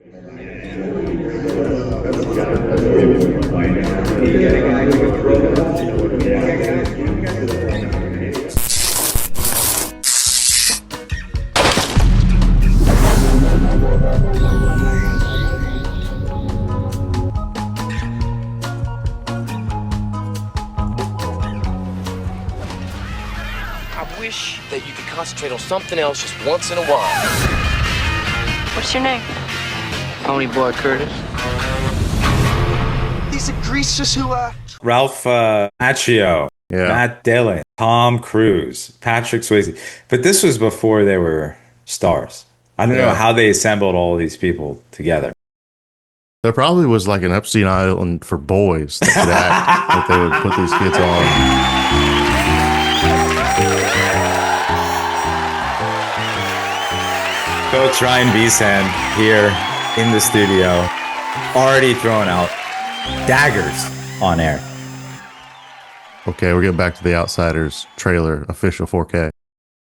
I wish that you could concentrate on something else just once in a while. What's your name? Pony Boy Curtis. These are greasers who Ralph Macchio, Matt Dillon, Tom Cruise, Patrick Swayze. But this was before they were stars. I don't know how they assembled all these people together. There probably was like an Epstein Island for boys that could act that they would put these kids on. Coach Ryan Beesan here in the studio, already throwing out daggers on air. Okay, we're getting back to The Outsiders trailer, official 4K.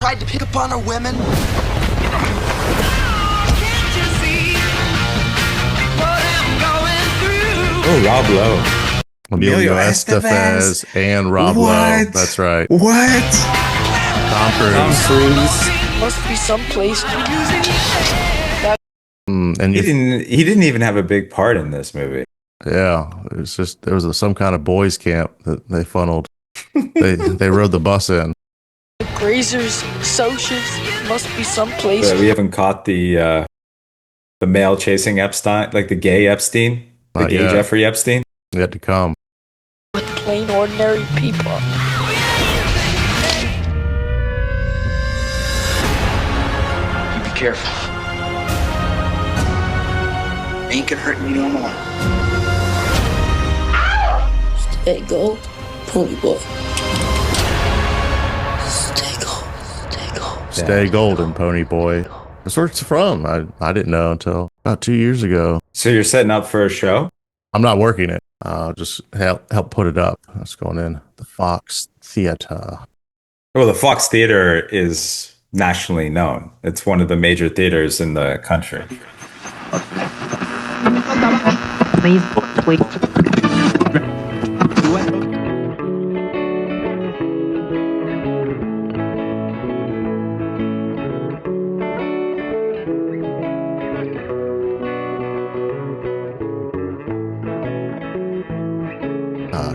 tried to pick up on our women. Oh, Rob Lowe. Emilio Estevez and Rob Lowe. That's right. What? Tom Cruise. Must be someplace. And He didn't even have a big part in this movie. yeah, it was just there was some kind of boys camp that they funneled. they rode the bus in. Grazers, socials, must be someplace. But we haven't caught the male chasing Epstein, like the gay Epstein, the Not gay yet. Jeffrey Epstein. Yet to come. With plain ordinary people. You be careful. Ain't gonna hurt me no more. Stay gold, pony boy. Stay gold, stay gold. Stay golden, pony boy. That's where it's from. I didn't know until about 2 years ago. So you're setting up for a show? I'm not working it. Just help put it up. It's going in the Fox Theater. Well, the Fox Theater is nationally known. It's one of the major theaters in the country.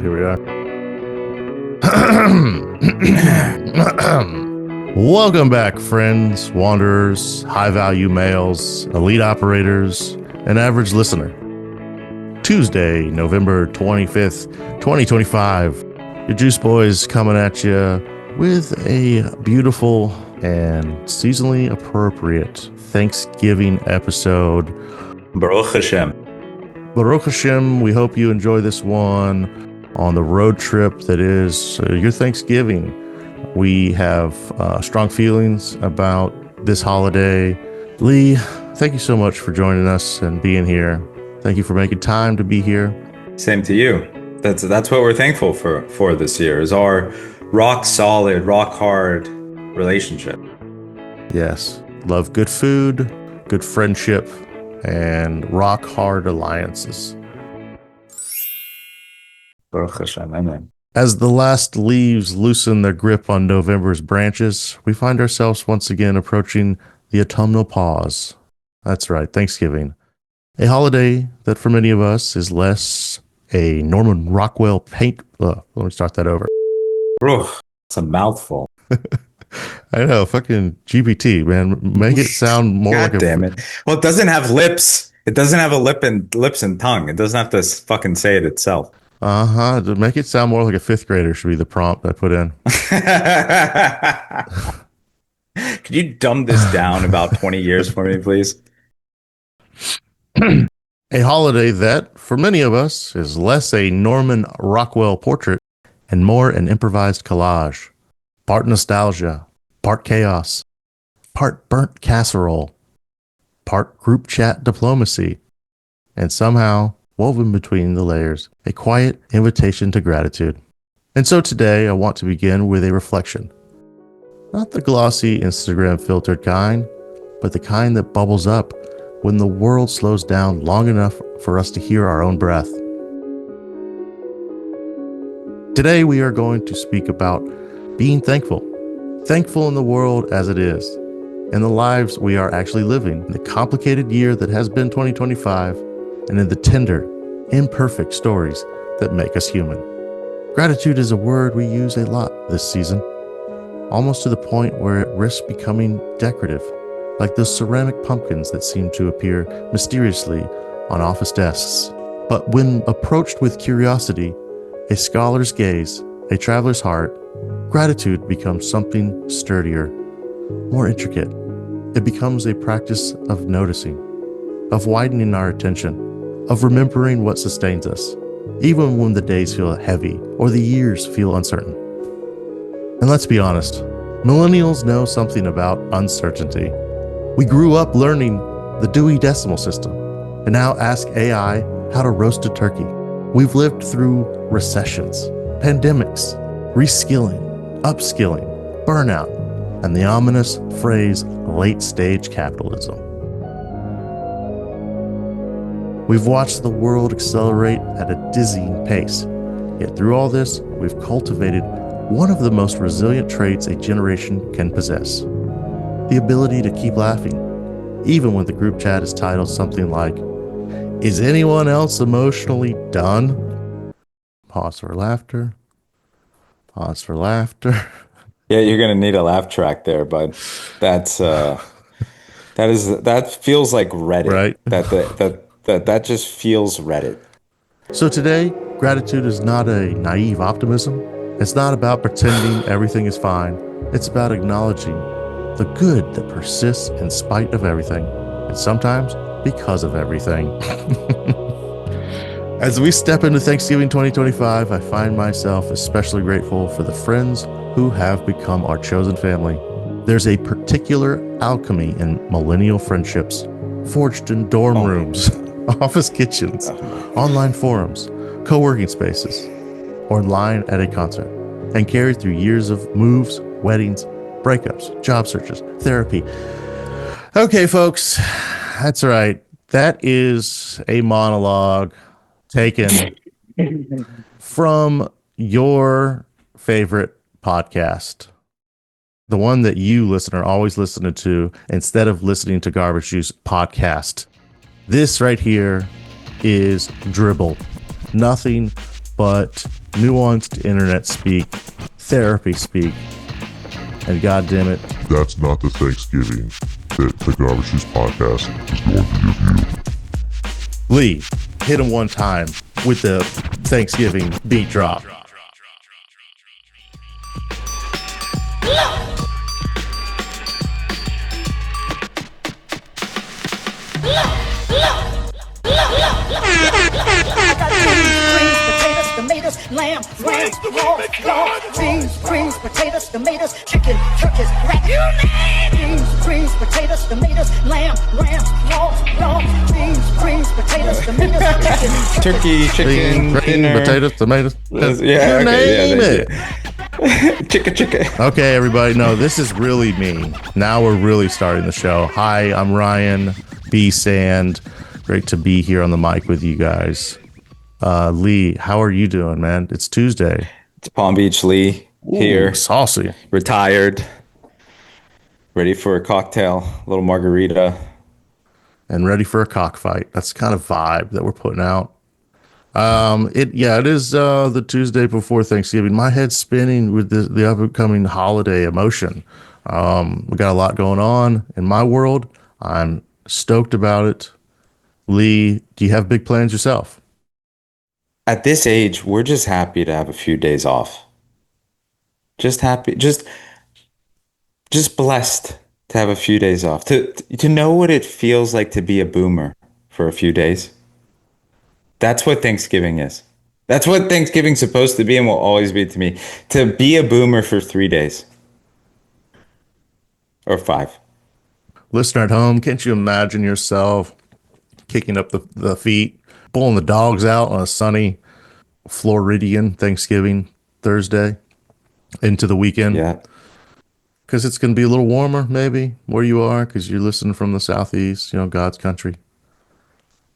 Here we are. Welcome back, friends, wanderers, high-value males, elite operators, and average listener. Tuesday, November 25th, 2025. Your Juice Boys coming at you with a beautiful and seasonally appropriate Thanksgiving episode. Baruch Hashem. Baruch Hashem, we hope you enjoy this one on the road trip that is your Thanksgiving. We have strong feelings about this holiday. Lee, thank you so much for joining us and being here. Thank you for making time to be here. Same to you. That's what we're thankful for this year, is our rock solid, rock hard relationship. Yes, love good food, good friendship, and rock hard alliances. Baruch Hashem, amen. As the last leaves loosen their grip on November's branches, we find ourselves once again approaching the autumnal pause. That's right, Thanksgiving. A holiday that for many of us is less a Norman Rockwell paint... let me start that over. Baruch, it's a mouthful. I know, fucking GPT, man. Make it sound more God like a... damn it. Well, it doesn't have lips. It doesn't have a lips and tongue. It doesn't have to fucking say it itself. Uh-huh. To make it sound more like a fifth grader should be the prompt I put in. Could you dumb this down about 20 years for me, please? A holiday that, for many of us, is less a Norman Rockwell portrait and more an improvised collage. Part nostalgia, part chaos, part burnt casserole, part group chat diplomacy, and somehow, woven between the layers, a quiet invitation to gratitude. And so today, I want to begin with a reflection. Not the glossy Instagram filtered kind, but the kind that bubbles up when the world slows down long enough for us to hear our own breath. Today, we are going to speak about being thankful. Thankful in the world as it is, in the lives we are actually living, in the complicated year that has been 2025, and in the tender, imperfect stories that make us human. Gratitude is a word we use a lot this season, almost to the point where it risks becoming decorative, like those ceramic pumpkins that seem to appear mysteriously on office desks. But when approached with curiosity, a scholar's gaze, a traveler's heart, gratitude becomes something sturdier, more intricate. It becomes a practice of noticing, of widening our attention, of remembering what sustains us, even when the days feel heavy or the years feel uncertain. And let's be honest, millennials know something about uncertainty. We grew up learning the Dewey Decimal System and now ask AI how to roast a turkey. We've lived through recessions, pandemics, reskilling, upskilling, burnout, and the ominous phrase late-stage capitalism. We've watched the world accelerate at a dizzying pace. Yet through all this, we've cultivated one of the most resilient traits a generation can possess: the ability to keep laughing, even when the group chat is titled something like, "Is anyone else emotionally done?" Pause for laughter. Pause for laughter. Yeah, you're gonna need a laugh track there, but that's that feels like Reddit. Right. That just feels Reddit. So today, gratitude is not a naive optimism. It's not about pretending everything is fine. It's about acknowledging the good that persists in spite of everything, and sometimes because of everything. As we step into Thanksgiving 2025, I find myself especially grateful for the friends who have become our chosen family. There's a particular alchemy in millennial friendships, forged in dorm rooms, office kitchens, online forums, co-working spaces, or in line at a concert, and carried through years of moves, weddings, breakups, job searches, therapy. Okay, folks, that's right. That is a monologue taken from your favorite podcast, the one that you listener always listen to instead of listening to Garbage Juice podcast. This right here is dribble, nothing but nuanced internet speak, therapy speak, and God damn it, that's not the Thanksgiving that the Garbage Juice podcast is going to give you. Lee, hit him one time with the Thanksgiving beat drop. Tomatoes, lamb, ram, pork, beans, greens, potatoes, tomatoes, chicken, turkeys, rat, you name beans, greens, potatoes, tomatoes, lamb, ram, pork, beans, greens, potatoes, tomatoes, chicken, Turkey, chicken, dinner. Potatoes, tomatoes. Yeah, You okay, name it. Chicka. Okay, everybody. No, this is really me. Now we're really starting the show. Hi, I'm Ryan B. Sand. Great to be here on the mic with you guys. Lee, how are you doing, man? It's Tuesday. It's Palm Beach Lee here. Ooh, saucy. Retired. Ready for a cocktail, a little margarita. And ready for a cockfight. That's the kind of vibe that we're putting out. It is the Tuesday before Thanksgiving. My head's spinning with the upcoming holiday emotion. We got a lot going on in my world. I'm stoked about it. Lee, do you have big plans yourself? At this age, we're just happy to have a few days off. Just happy, just blessed to have a few days off. To know what it feels like to be a boomer for a few days. That's what Thanksgiving is. That's what Thanksgiving's supposed to be and will always be to me. To be a boomer for 3 days. Or 5. Listener at home, can't you imagine yourself kicking up the feet, pulling the dogs out on a sunny Floridian Thanksgiving Thursday into the weekend? Yeah. because it's going to be a little warmer, maybe where you are, because you're listening from the southeast, God's country,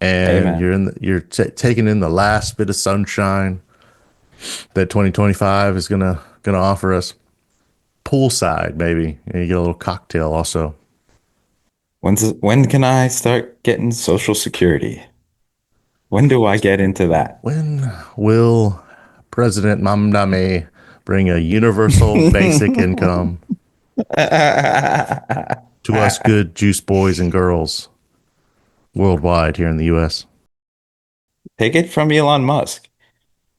and Amen. you're taking in the last bit of sunshine that 2025 is gonna offer us. Poolside, maybe, and you get a little cocktail also. When can I start getting Social Security? When do I get into that? When will President Mamdani bring a universal basic income to us good juice boys and girls worldwide here in the U.S.? Take it from Elon Musk.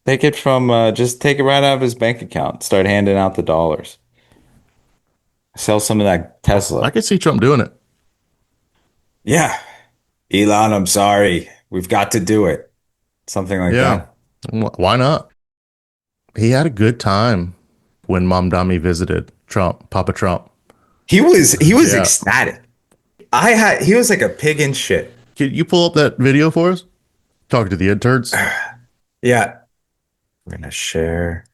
Take it from just take it right out of his bank account. Start handing out the dollars. Sell some of that Tesla. I could see Trump doing it. Yeah. Elon, I'm sorry. We've got to do it. Something like that. Why not? He had a good time when Mamdani visited Papa Trump. He was ecstatic. He was like a pig in shit. Can you pull up that video for us? Talking to the interns. Yeah. We're gonna share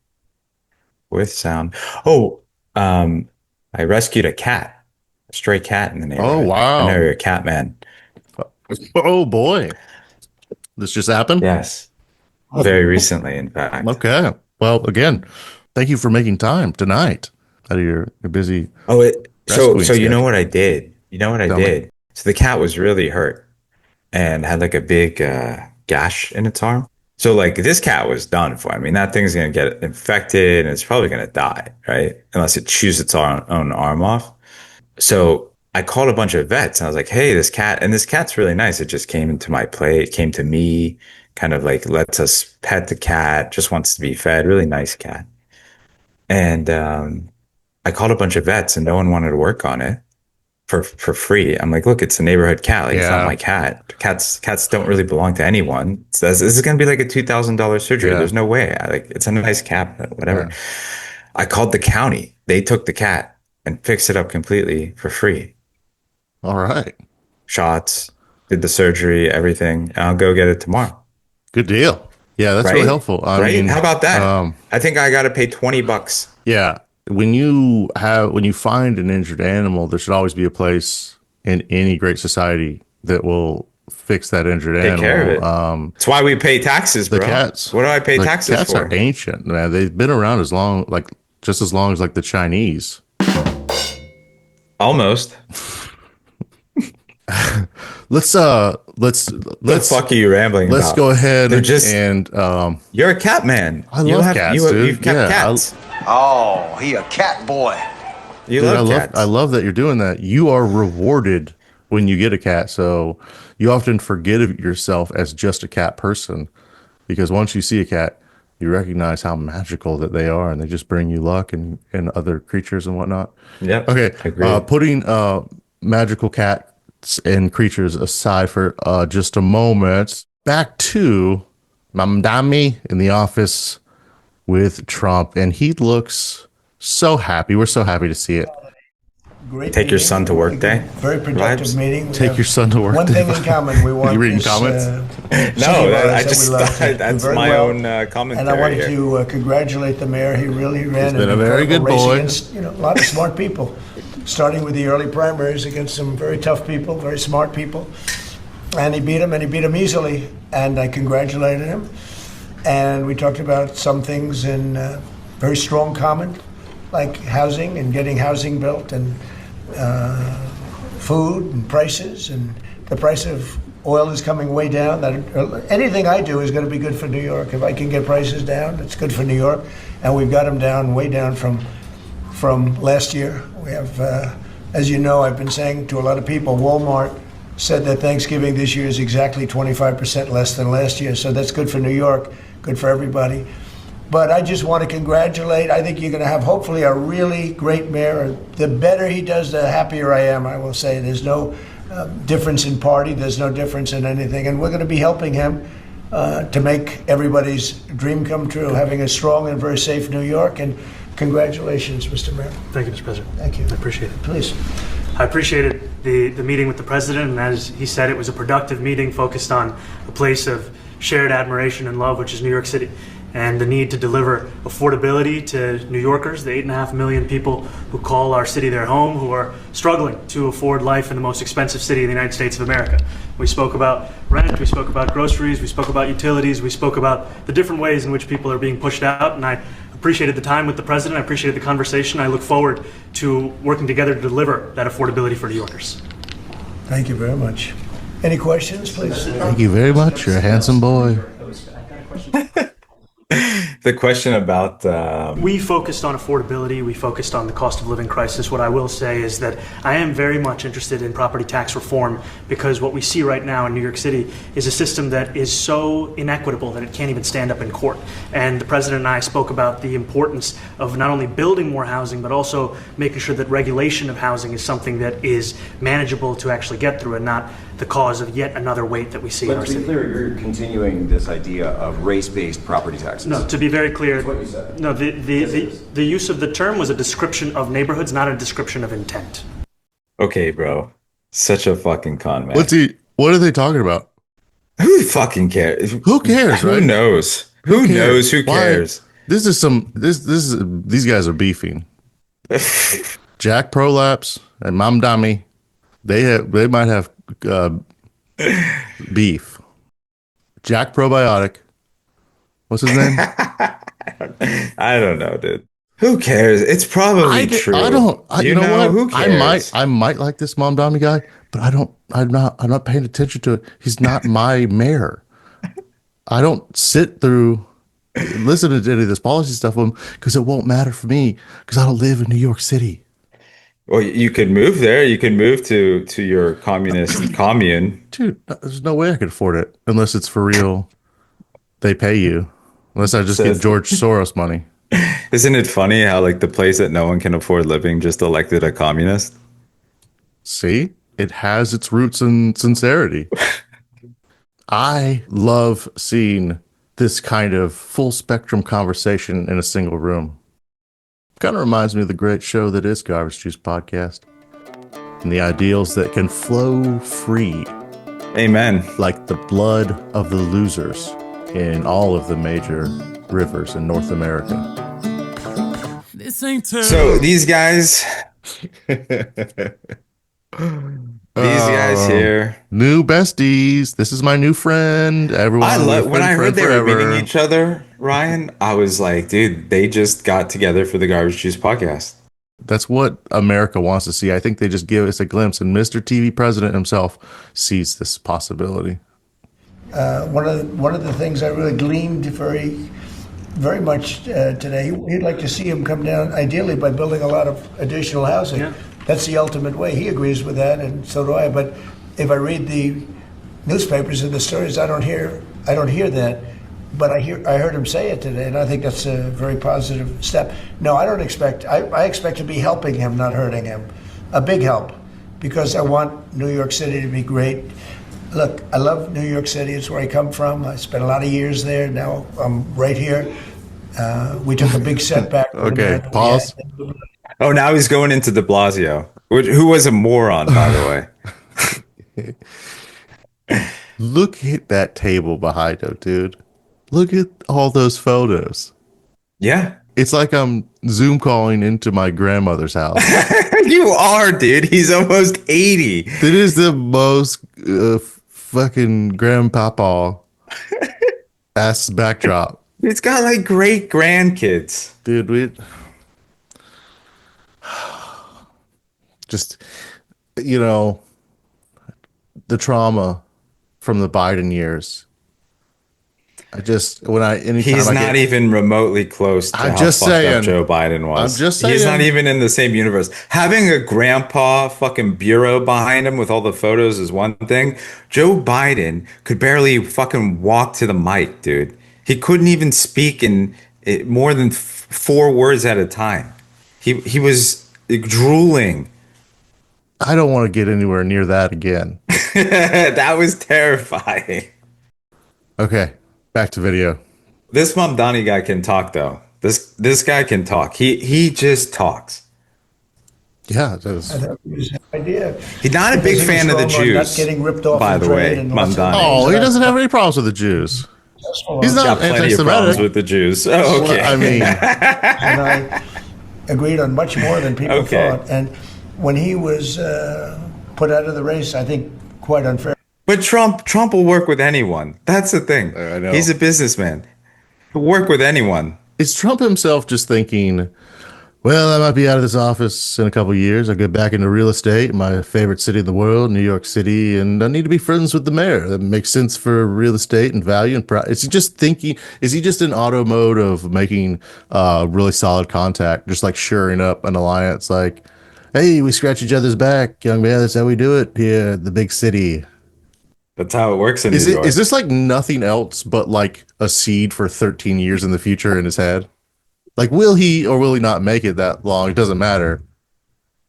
with sound. Oh, I rescued a cat. A stray cat in the neighborhood. Oh, wow. I know you're a cat man. Oh boy. This just happened? Yes. Very recently, in fact. Okay. Well, again, thank you for making time tonight out of your busy. So you know what I did? So the cat was really hurt and had like a big gash in its arm. So like this cat was done for. I mean, that thing's gonna get infected and it's probably gonna die, right? Unless it chews its own arm off. So I called a bunch of vets and I was like, hey, this cat's really nice. It just came into my plate, it came to me, kind of like lets us pet the cat, just wants to be fed. Really nice cat. And I called a bunch of vets and no one wanted to work on it for free. I'm like, look, it's a neighborhood cat. Like, it's not my cat. Cats don't really belong to anyone. So this is going to be like a $2,000 surgery. There's no way. It's a nice cat, but whatever. Yeah. I called the county. They took the cat and fixed it up completely for free. All right. Shots, did the surgery, everything. And I'll go get it tomorrow. Good deal. Yeah, that's really helpful. I mean, how about that? I think I got to pay $20. Yeah. When you find an injured animal, there should always be a place in any great society that will fix that injured animal. Take care of it. That's why we pay taxes, bro. The cats. What do I pay taxes for? Cats are ancient, man. They've been around just as long as like the Chinese. Almost. Let's the fuck are you rambling let's about? Go ahead and you're a cat man. I love cats, dude. You've kept cats. Oh, he a cat boy. Love cats. I love that you're doing that. You are rewarded when you get a cat. So you often forget of yourself as just a cat person, because once you see a cat, you recognize how magical that they are, and they just bring you luck and other creatures and whatnot. Yeah. Okay. Putting magical cats and creatures aside for just a moment, back to Mamdani in the office with Trump, and he looks so happy. We're so happy to see it. Great Take your son to work day. Very productive meeting. Take your son to work one day. One thing in common. We want. You reading comments? That's my own commentary. And I wanted to congratulate the mayor. He really ran. He's been a very good boy. Against, a lot of smart people, starting with the early primaries against some very tough people, very smart people, and he beat them easily. And I congratulated him. And we talked about some things in very strong comment, like housing and getting housing built, and food and prices, and the price of oil is coming way down. Anything I do is going to be good for New York. If I can get prices down, it's good for New York. And we've got them down, way down from last year. We have, as you know, I've been saying to a lot of people, Walmart said that Thanksgiving this year is exactly 25% less than last year. So that's good for New York, good for everybody. But I just want to congratulate. I think you're going to have hopefully a really great mayor. The better he does, the happier I am, I will say. There's no difference in party. There's no difference in anything. And we're going to be helping him to make everybody's dream come true, having a strong and very safe New York. And congratulations, Mr. Mayor. Thank you, Mr. President. Thank you. I appreciate it. Please. I appreciated the meeting with the president, and as he said, it was a productive meeting focused on a place of shared admiration and love, which is New York City. and the need to deliver affordability to New Yorkers, the 8.5 million people who call our city their home, who are struggling to afford life in the most expensive city in the United States of America. We spoke about rent, we spoke about groceries, we spoke about utilities, we spoke about the different ways in which people are being pushed out, and I appreciated the time with the president, I appreciated the conversation. I look forward to working together to deliver that affordability for New Yorkers. Thank you very much. Any questions, please? Thank you very much. You're a handsome boy. The question about we focused on affordability, we focused on the cost of living crisis. What I will say is that I am very much interested in property tax reform, because what we see right now in New York City is a system that is so inequitable that it can't even stand up in court. And the president and I spoke about the importance of not only building more housing, but also making sure that regulation of housing is something that is manageable to actually get through, and not the cause of yet another weight that we see in our But to be city. clear, you're continuing this idea of race-based property taxes. No, to be very clear, That's what you said. no, the use of the term was a description of neighborhoods, not a description of intent. okay, bro, such a fucking con man. What are they talking about? Who fucking cares? Who cares, Who right? knows? Who knows? Who Why? cares? These guys are beefing. Jack Prolapse and Mom Dummy, they might have beef. Jack Probiotic, what's his name? I don't know, dude. Who cares? It's probably true. I don't. You know what? Who cares? I might like this Mom Dummy guy, but I'm not paying attention to it. He's not my mayor. I don't sit through listening to any of this policy stuff with him, because it won't matter for me, because I don't live in New York City. Well, you could move there. You can move to your communist commune. Dude, there's no way I could afford it unless it's for real. They pay you. Unless I just get George Soros money. Isn't it funny how like the place that no one can afford living just elected a communist? See? It has its roots in sincerity. I love seeing this kind of full spectrum conversation in a single room. Kind of reminds me of the great show that is Garbage Juice Podcast, and the ideals that can flow free. Amen. Like the blood of the losers in all of the major rivers in North America. This ain't So these guys, here, new besties. This is my new friend. Everyone, I love when I heard they were forever. meeting each other, Ryan. I was like, dude, they just got together for the Garbage Juice Podcast. That's what America wants to see. I think they just give us a glimpse, and Mr. TV President himself sees this possibility. One of the things I really gleaned very much today, he'd like to see him come down, ideally by building a lot of additional housing. Yeah. That's the ultimate way. He agrees with that, and so do I. But if I read the newspapers and the stories, I don't hear that. But I heard him say it today, and I think that's a very positive step. No, I don't expect. I expect to be helping him, not hurting him. A big help, because I want New York City to be great. Look, I love New York City. It's where I come from. I spent a lot of years there. Now I'm right here. We took a big setback. Okay, pause. Oh, now he's going into de Blasio, who was a moron, by the way. Look at that table behind him, dude. Look at all those photos. Yeah. It's like I'm Zoom calling into my grandmother's house. You are, dude. He's almost 80. It is the most fucking grandpapa ass backdrop. He's got like great grandkids. Dude, just, the trauma from the Biden years. He's not even remotely close to how fucked up Joe Biden was. I'm just saying. He's not even in the same universe. Having a grandpa fucking bureau behind him with all the photos is one thing. Joe Biden could barely fucking walk to the mic, dude. He couldn't even speak in more than 4 words at a time. He was drooling. I don't want to get anywhere near that again. That was terrifying. Okay, back to video. This Mamdani guy can talk though. This guy can talk. He just talks. Yeah, it is. Idea. He's not a big fan of the Jews. Not getting ripped off by the way, Mamdani. Oh, he doesn't have any problems with the Jews. He's Got not plenty of problems with the Jews. Oh, okay. Well, I mean, and I agreed on much more than people Okay. thought. And when he was put out of the race, I think quite unfair. But Trump will work with anyone. That's the thing. I know. He's a businessman. He'll work with anyone. is Trump himself just thinking, well, I might be out of this office in a couple of years. I'll get back into real estate, my favorite city in the world, New York City, and I need to be friends with the mayor. That makes sense for real estate and value and price. Is he just thinking, is he just in auto mode of making really solid contact, just like shoring up an alliance like, hey, we scratch each other's back, young man, that's how we do it here, the big city. That's how it works in Is New it York. is this like nothing else but like a seed for 13 years in the future in his head? Like, will he or will he not make it that long? It doesn't matter.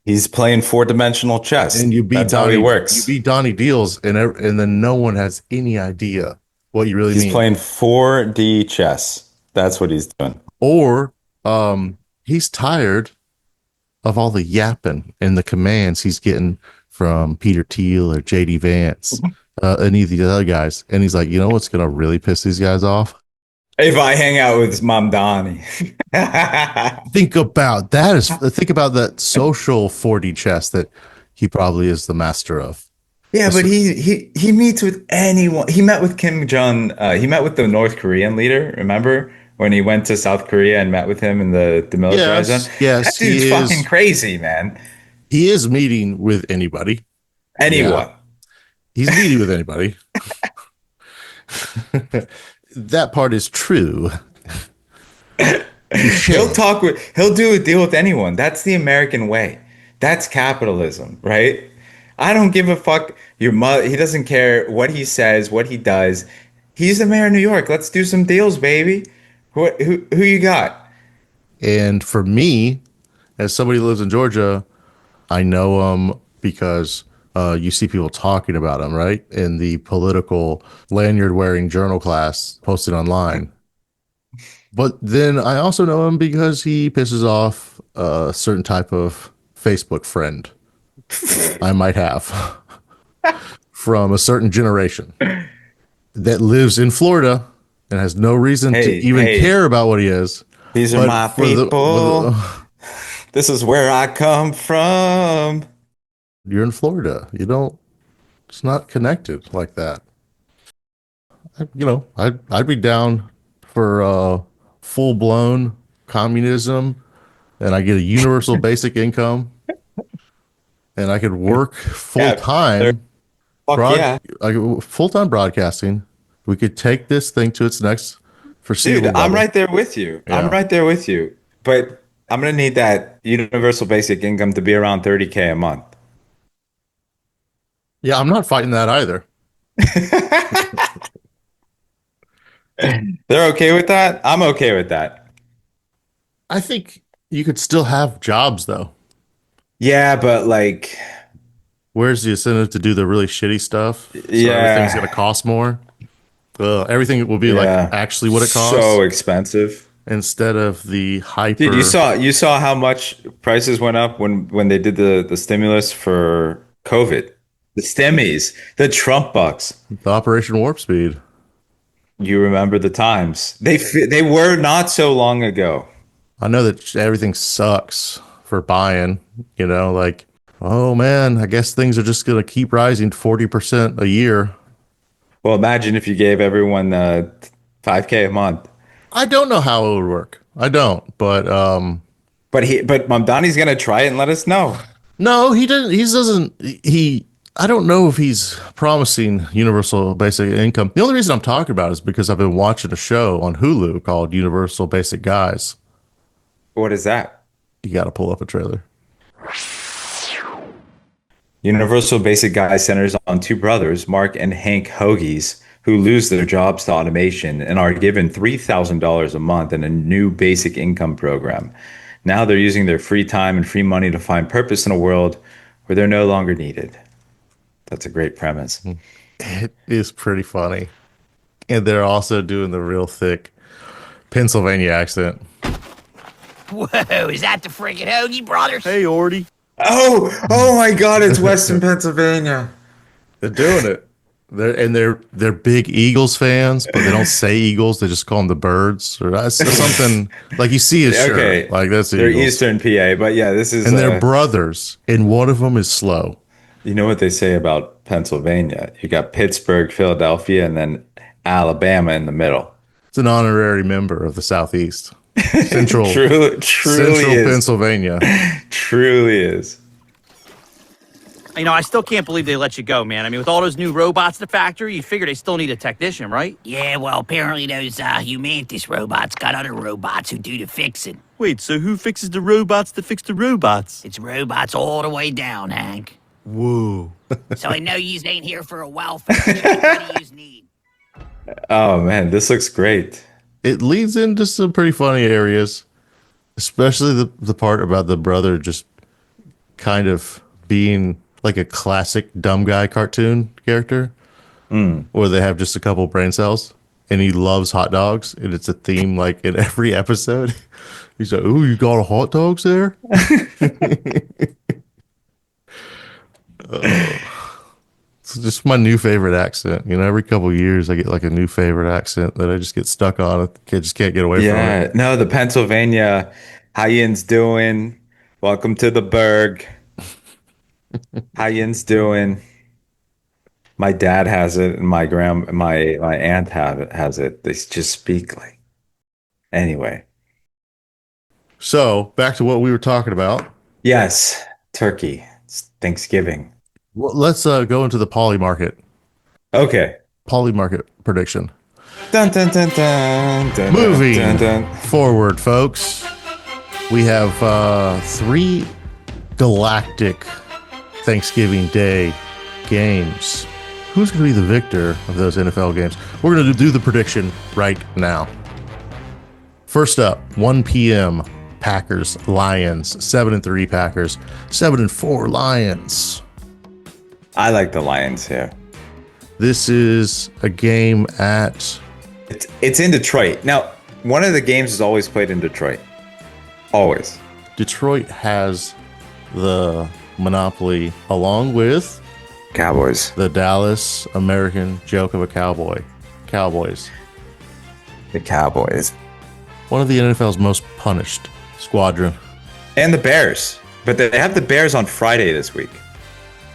He's playing 4-dimensional chess. And you beat That's Donnie, how he works. You beat Donnie Deals, and then no one has any idea what you really He's mean. playing 4D chess. That's what he's doing. Or he's tired of all the yapping and the commands he's getting from Peter Thiel or JD Vance, any of these other guys. And he's like, you know what's going to really piss these guys off? If I hang out with Mamdani. Think about that social 4D chess that he probably is the master of. Yeah, but he meets with anyone. He met with Kim Jong. He met with the North Korean leader. Remember when he went to South Korea and met with him in the demilitarized zone? Yes, that dude's fucking crazy, man. He is meeting with anybody. Anyone. Yeah. He's meeting with anybody. That part is true. He'll do a deal with anyone. That's the American way. That's capitalism, right? I don't give a fuck. He doesn't care what he says, what he does. He's the mayor of New York. Let's do some deals, baby. Who you got? And for me, as somebody who lives in Georgia, I know him because you see people talking about him, right? In the political lanyard wearing journal class posted online. But then I also know him because he pisses off a certain type of Facebook friend I might have from a certain generation that lives in Florida and has no reason to even care about what he is. These are my people. This is where I come from. You're in Florida. It's not connected like that. I'd be down for full blown communism, and I get a universal basic income, and I could work full time. Full time broadcasting. We could take this thing to its next foreseeable level. I'm right there with you. Yeah. I'm right there with you. But I'm gonna need that universal basic income to be around $30K a month. Yeah, I'm not fighting that either. They're okay with that? I'm okay with that. I think you could still have jobs though. Yeah, but like, where's the incentive to do the really shitty stuff? So yeah, everything's gonna cost more. Everything will be like actually what it costs. So expensive. Instead of the hyper. Dude, you saw how much prices went up when they did the stimulus for COVID. The stimmies, the Trump bucks, the Operation Warp Speed. You remember the times? They were not so long ago. I know that everything sucks for buying. Like, oh man, I guess things are just gonna keep rising 40% a year. Well, imagine if you gave everyone $5K a month. I don't know how it would work. I don't, but Mamdani's gonna try it and let us know. No, he didn't. He doesn't. I don't know if he's promising universal basic income. The only reason I'm talking about it is because I've been watching a show on Hulu called Universal Basic Guys. What is that? You got to pull up a trailer. Universal Basic Guys centers on two brothers, Mark and Hank Hoagies, who lose their jobs to automation and are given $3,000 a month in a new basic income program. Now they're using their free time and free money to find purpose in a world where they're no longer needed. That's a great premise. It is pretty funny. And they're also doing the real thick Pennsylvania accent. Whoa, is that the freaking Hoagie brothers? Hey, Ordy. Oh my God, it's Western Pennsylvania. They're doing it. They're big Eagles fans, but they don't say Eagles. They just call them the Birds or that's something like you see a shirt. Okay, Like that's the they're Eagles. Eastern PA, but yeah, this is And they're brothers, and one of them is slow. You know what they say about Pennsylvania? You got Pittsburgh, Philadelphia, and then Alabama in the middle. It's an honorary member of the Southeast. Central, truly Central is. Pennsylvania. Truly is. You know, I still can't believe they let you go, man. I mean, with all those new robots in the factory, you figure they still need a technician, right? Yeah, well, apparently those Humantis robots got other robots who do the fixing. Wait, so who fixes the robots that fix the robots? It's robots all the way down, Hank. Whoa. So I know yous ain't here for a welfare check. What do yous need? Oh man, this looks great. It leads into some pretty funny areas, especially the part about the brother just kind of being like a classic dumb guy cartoon character, where they have just a couple brain cells, and he loves hot dogs, and it's a theme like in every episode. He's like, "Ooh, you got a hot dogs there?" It's just my new favorite accent. You know, every couple of years I get like a new favorite accent that I just get stuck on. I just can't get away from it. Yeah, no, the Pennsylvania. How yin's doing? Welcome to the Berg. How yin's doing? My dad has it, and my aunt has it. They just speak like. Anyway. So back to what we were talking about. Yes, turkey. It's Thanksgiving. Well, let's go into the poly market. Okay. Poly market prediction. Dun, dun, dun, dun, dun, Moving dun, dun. forward, folks. We have 3 galactic Thanksgiving Day games. Who's going to be the victor of those NFL games? We're going to do the prediction right now. First up, 1 p.m. Packers, Lions, 7-3 Packers, 7-4 Lions. I like the Lions here. This is a game at... It's in Detroit. Now, one of the games is always played in Detroit. Always. Detroit has the monopoly along with... Cowboys. The Dallas American joke of a cowboy. Cowboys. The Cowboys. One of the NFL's most punished squadron. And the Bears. But they have the Bears on Friday this week,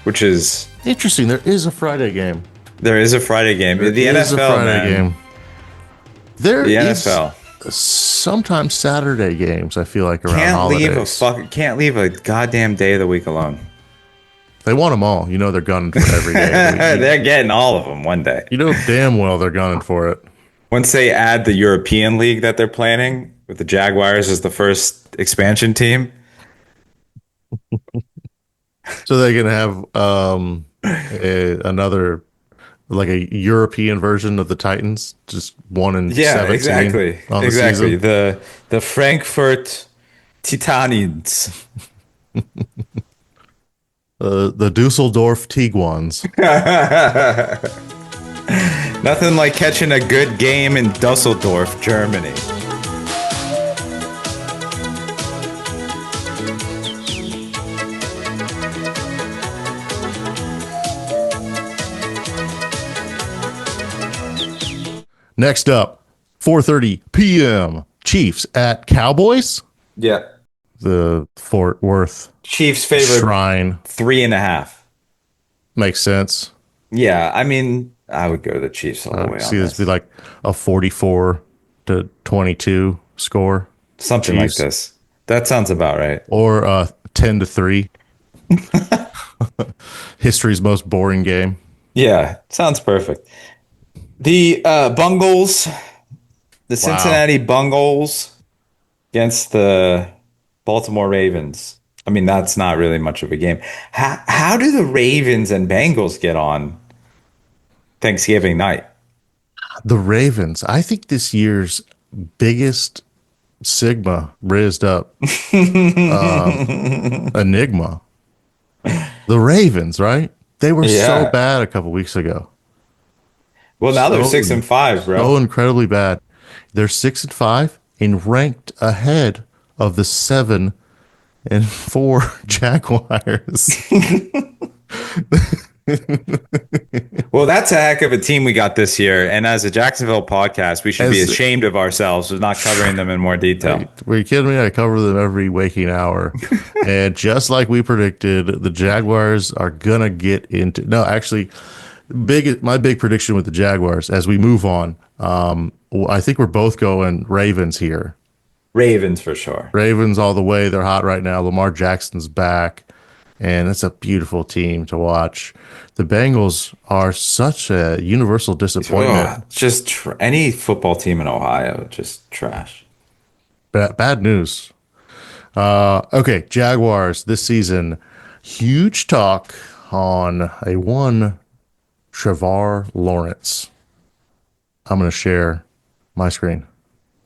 which is... Interesting. There is a Friday game. There is a Friday game. The NFL, a Friday man. game. There the is NFL. Sometimes Saturday games, I feel like, around holidays. Can't leave a goddamn day of the week alone. They want them all. You know they're gunning for every day. They're getting all of them one day. You know damn well they're gunning for it. Once they add the European League that they're planning, with the Jaguars as the first expansion team. So they can have another, like a European version of the Titans, just 1-17. Exactly. On the exactly. season. The Frankfurt Titanids. The Dusseldorf Tiguans. Nothing like catching a good game in Dusseldorf, Germany. Next up, 4:30 p.m. Chiefs at Cowboys. Yeah. The Fort Worth Chiefs favorite Shrine. 3.5. Makes sense. Yeah, I mean, I would go to the Chiefs all the way. See this be like a 44-22 score. Something Chiefs. like this. That sounds about right. Or 10-3. History's most boring game. Yeah, sounds perfect. The Bungles, the Cincinnati Bungles against the Baltimore Ravens. I mean, that's not really much of a game. How do the Ravens and Bengals get on Thanksgiving night? The Ravens, I think this year's biggest Sigma raised up enigma. The Ravens, right? They were so bad a couple weeks ago. Well, now they're 6-5, bro. So incredibly bad. They're 6-5 and ranked ahead of the 7-4 Jaguars. Well, that's a heck of a team we got this year. And as a Jacksonville podcast, we should be ashamed of ourselves for not covering them in more detail. Were you kidding me? I cover them every waking hour. And just like we predicted, the Jaguars are going to get into. No, actually, my big prediction with the Jaguars as we move on, I think we're both going Ravens here. Ravens for sure. Ravens all the way. They're hot right now. Lamar Jackson's back. And it's a beautiful team to watch. The Bengals are such a universal disappointment. Just any football team in Ohio, just trash. Bad news. Okay, Jaguars this season. Huge talk on a one Trevor Lawerence. I'm going to share my screen.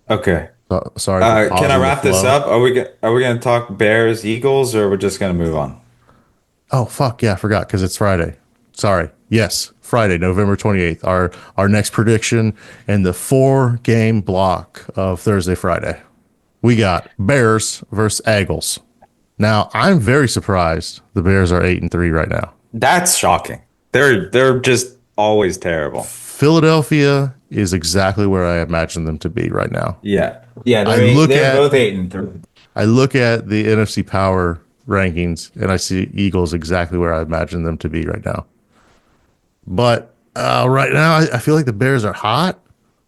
Okay. Sorry. Can I wrap this up? Are we going to talk Bears, Eagles, or we're just going to move on? Oh, fuck. Yeah, I forgot because it's Friday. Sorry. Yes, Friday, November 28th. Our next prediction in the 4-game block of Thursday, Friday. We got Bears versus Eagles. Now, I'm very surprised the Bears are 8-3 right now. That's shocking. They're just always terrible. Philadelphia is exactly where I imagine them to be right now. Yeah. They're both 8-3. I look at the NFC Power rankings and I see Eagles exactly where I imagine them to be right now. But right now, I feel like the Bears are hot,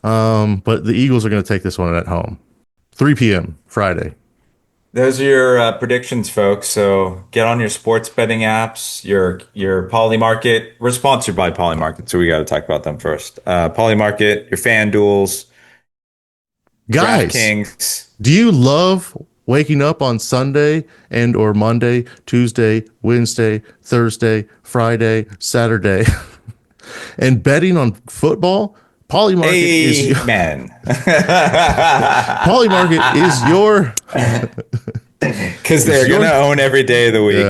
but the Eagles are going to take this one at home. 3 p.m. Friday. Those are your predictions, folks. So get on your sports betting apps, your Polymarket. We're sponsored by Polymarket, so we got to talk about them first. Polymarket, your FanDuels, guys. DraftKings. Do you love waking up on Sunday and or Monday, Tuesday, Wednesday, Thursday, Friday, Saturday, and betting on football? Polymarket is Polymarket is your because they're gonna own every day of the week.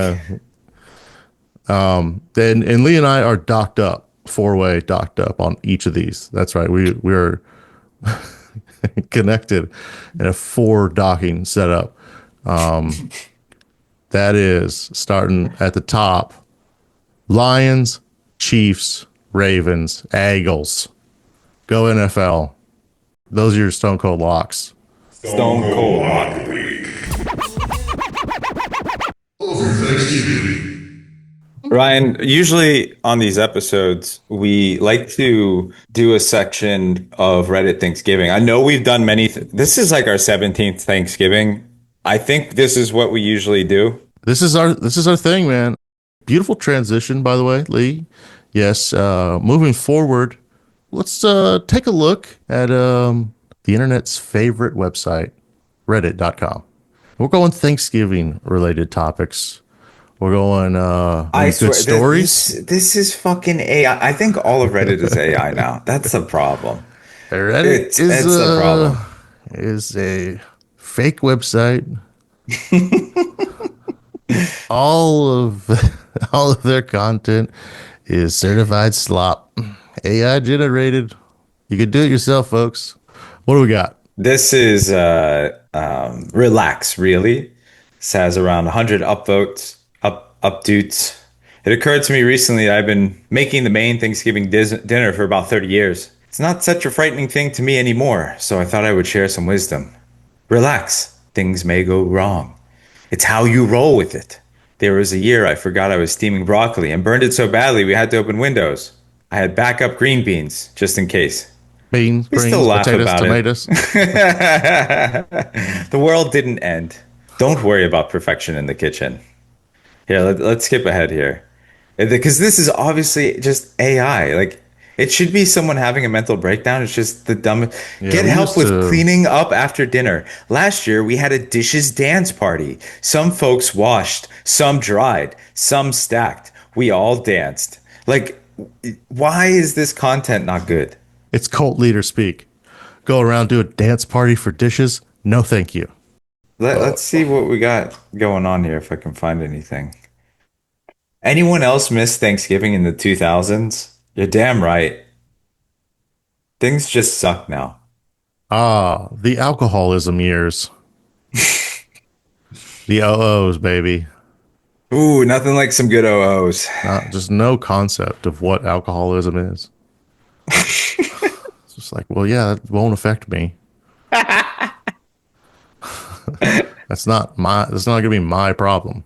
Yeah. And Lee and I are docked up, 4-way docked up on each of these. That's right. We're connected in a 4 docking setup. That is starting at the top. Lions, Chiefs, Ravens, Eagles. Go NFL. Those are your Stone Cold locks. Stone Cold lock. Ryan, usually on these episodes, we like to do a section of Reddit Thanksgiving. I know we've done many. This is like our 17th Thanksgiving. I think this is what we usually do. This is our thing, man. Beautiful transition, by the way, Lee. Yes. Moving forward, let's take a look at the internet's favorite website, reddit.com. We're going Thanksgiving related topics. We're going good stories. This is fucking AI. I think all of Reddit is AI now. That's a problem. Reddit is a problem. Is a fake website. all of their content is certified slop. AI generated. You can do it yourself, folks. What do we got? This is Relax, really. This has around 100 upvotes. Updates. It occurred to me recently that I've been making the main Thanksgiving dinner for about 30 years. It's not such a frightening thing to me anymore, so I thought I would share some wisdom. Relax. Things may go wrong. It's how you roll with it. There was a year I forgot I was steaming broccoli and burned it so badly we had to open windows. I had backup green beans, just in case. Beans, we greens, still laugh potatoes, about tomatoes. The world didn't end. Don't worry about perfection in the kitchen. Here, let's skip ahead here. Because this is obviously just AI. Like, it should be someone having a mental breakdown. It's just the dumbest. Yeah, Get help with cleaning up after dinner. Last year, we had a dishes dance party. Some folks washed, some dried, some stacked. We all danced. Like, why is this content not good? It's cult leader speak. Go around, do a dance party for dishes? No, thank you. Let's see what we got going on here, if I can find anything. Anyone else miss Thanksgiving in the 2000s? You're damn right. Things just suck now. The alcoholism years. The OOs, baby. Ooh, nothing like some good OOs. Just no concept of what alcoholism is. It's just like, well, yeah, that won't affect me. That's not gonna be my problem.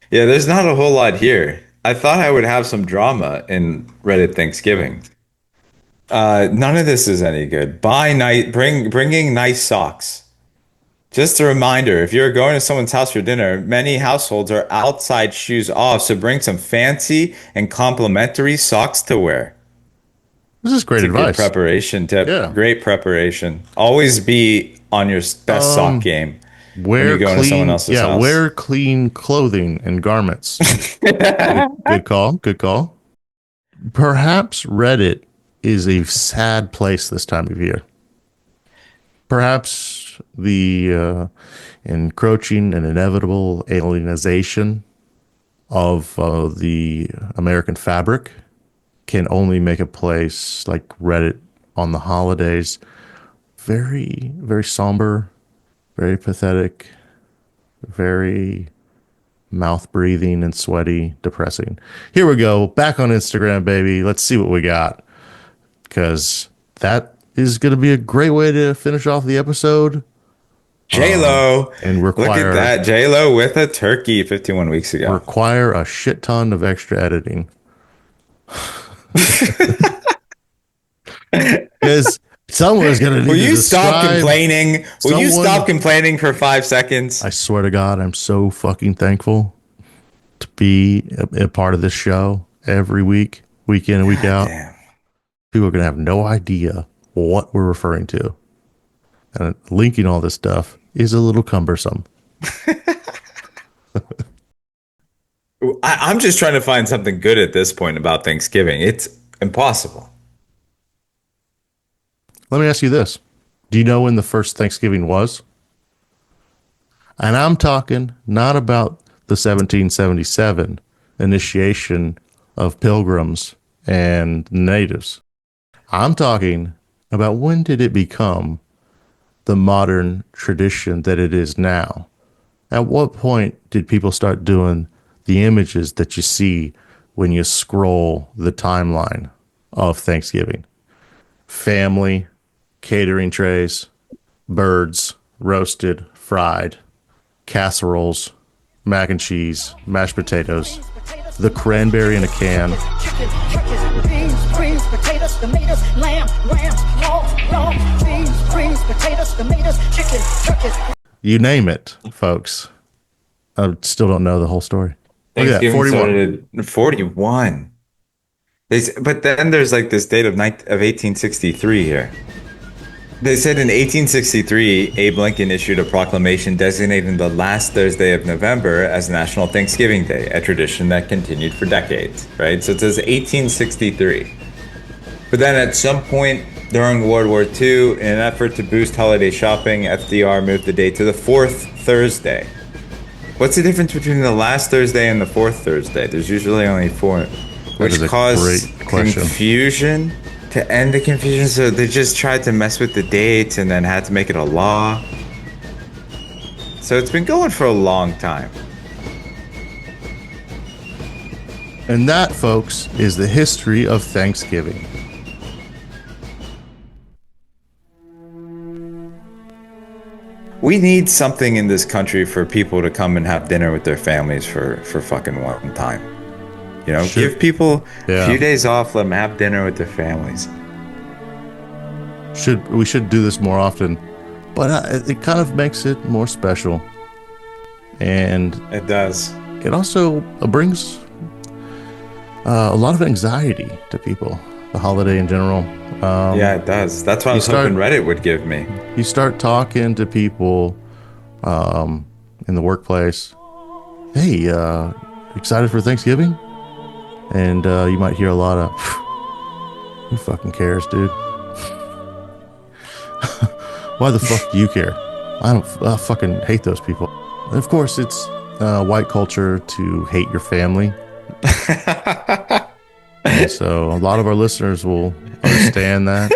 Yeah, there's not a whole lot here. I thought I would have some drama in Reddit Thanksgiving. None of this is any good. Bringing nice socks. Just a reminder, if you're going to someone's house for dinner, many households are outside shoes off, so bring some fancy and complimentary socks to wear. This is great advice. Good preparation tip. Yeah. Great preparation. Always be on your best sock game when you're going to someone else's house. Wear clean clothing and garments. Good call. Good call. Perhaps Reddit is a sad place this time of year. Perhaps the encroaching and inevitable alienization of the American fabric can only make a place like Reddit on the holidays very, very somber, very pathetic, very mouth-breathing and sweaty, depressing. Here we go. Back on Instagram, baby. Let's see what we got. Because that is going to be a great way to finish off the episode. J-Lo. And Look at that. J-Lo with a turkey 51 weeks ago. Require a shit ton of extra editing. Because someone's going to need Will you to stop complaining? Will you stop complaining for 5 seconds? I swear to God, I'm so fucking thankful to be a part of this show every week, week in and week out. Damn. People are going to have no idea what we're referring to. And linking all this stuff is a little cumbersome. I'm just trying to find something good at this point about Thanksgiving. It's impossible. Let me ask you this. Do you know when the first Thanksgiving was? And I'm talking not about the 1777 initiation of pilgrims and natives. I'm talking about when did it become the modern tradition that it is now? At what point did people start doing the images that you see when you scroll the timeline of Thanksgiving? Family, catering trays, birds, roasted, fried, casseroles, mac and cheese, mashed potatoes, the cranberry in a can. Chicken, turkeys, beans, greens, potatoes, tomatoes, lamb, rams, raw, beans, greens, potatoes, tomatoes, chicken, turkeys. You name it, folks. I still don't know the whole story. Look at that, Thanksgiving 41. started 41. But then there's like this date of 1863 here. They said in 1863, Abe Lincoln issued a proclamation designating the last Thursday of November as National Thanksgiving Day, a tradition that continued for decades, right? So it says 1863. But then at some point during World War II, in an effort to boost holiday shopping, FDR moved the date to the fourth Thursday. What's the difference between the last Thursday and the fourth Thursday? There's usually only four, which caused confusion. To end the confusion, so they just tried to mess with the dates and then had to make it a law. So it's been going for a long time. And that, folks, is the history of Thanksgiving. We need something in this country for people to come and have dinner with their families for fucking one time. You know, give people a few days off, let them have dinner with their families. We should do this more often, but it kind of makes it more special. And it does. It also brings a lot of anxiety to people, the holiday in general. Yeah, it does. That's what I was hoping Reddit would give me. You start talking to people in the workplace. Hey, excited for Thanksgiving? And you might hear a lot of, who fucking cares, dude? Why the fuck do you care? I fucking hate those people. And of course, it's white culture to hate your family. And so a lot of our listeners will understand that.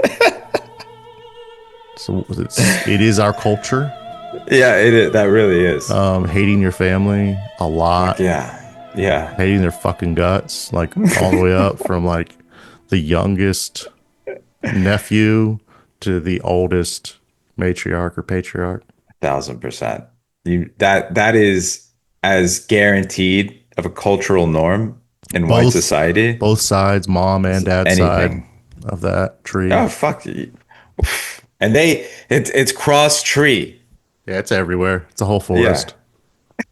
So it is our culture. Yeah, that really is. Hating your family a lot. Yeah. Hating their fucking guts, like all the way up from like the youngest nephew to the oldest matriarch or patriarch. 1,000%. That is as guaranteed of a cultural norm in white society. Both sides, mom and dad side of that tree. Oh fuck. And it's cross tree. Yeah, it's everywhere. It's a whole forest.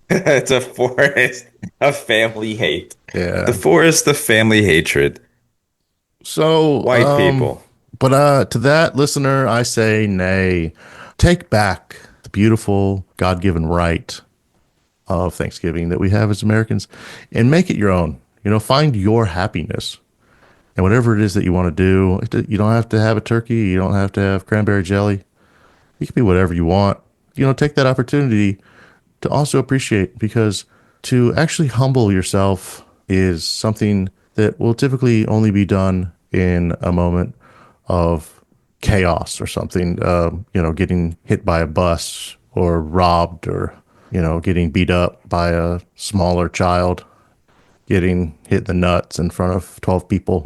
Yeah. It's a forest of family hate. Yeah. The forest of family hatred. So white people. But to that listener, I say nay. Take back the beautiful God-given right of Thanksgiving that we have as Americans and make it your own. Find your happiness. And whatever it is that you want to do, you don't have to have a turkey. You don't have to have cranberry jelly. It can be whatever you want. Take that opportunity to also appreciate, because to actually humble yourself is something that will typically only be done in a moment of chaos or something, getting hit by a bus or robbed or, getting beat up by a smaller child, getting hit in the nuts in front of 12 people.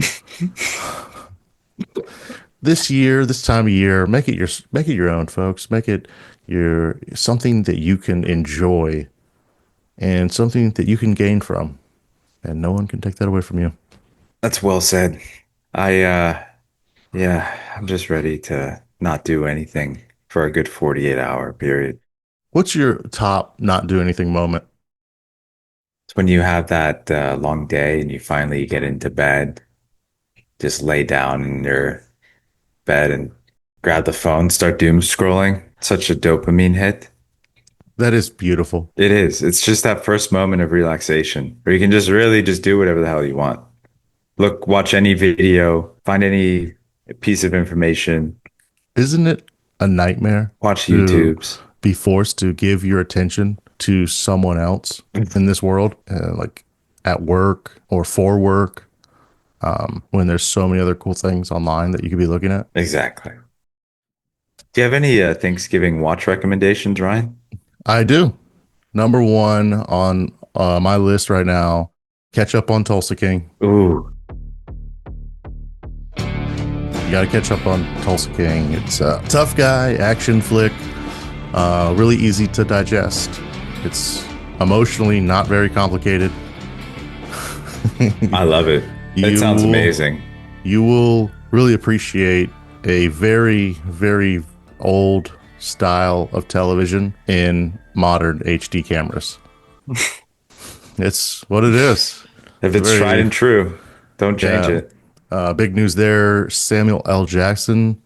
This time of year, make it your own, folks. Make it something that you can enjoy and something that you can gain from, and no one can take that away from you. That's well said. I'm just ready to not do anything for a good 48-hour period. What's your top not do anything moment? It's when you have that long day and you finally get into bed, just lay down in your bed and grab the phone, start doom scrolling. Such a dopamine hit. That is beautiful. It is. It's just that first moment of relaxation where you can just really just do whatever the hell you want. Watch any video, find any piece of information. Isn't it a nightmare? Watch YouTubes. Be forced to give your attention to someone else in this world, like at work or for work, when there's so many other cool things online that you could be looking at. Exactly. Do you have any Thanksgiving watch recommendations, Ryan? I do. Number one on my list right now, catch up on Tulsa King. Ooh. You got to catch up on Tulsa King. It's a tough guy action flick, really easy to digest. It's emotionally not very complicated. I love it. It sounds amazing. You will really appreciate a very, very old style of television in modern HD cameras. It's what it is. If it's tried and true, don't change it. Big news there. Samuel L. Jackson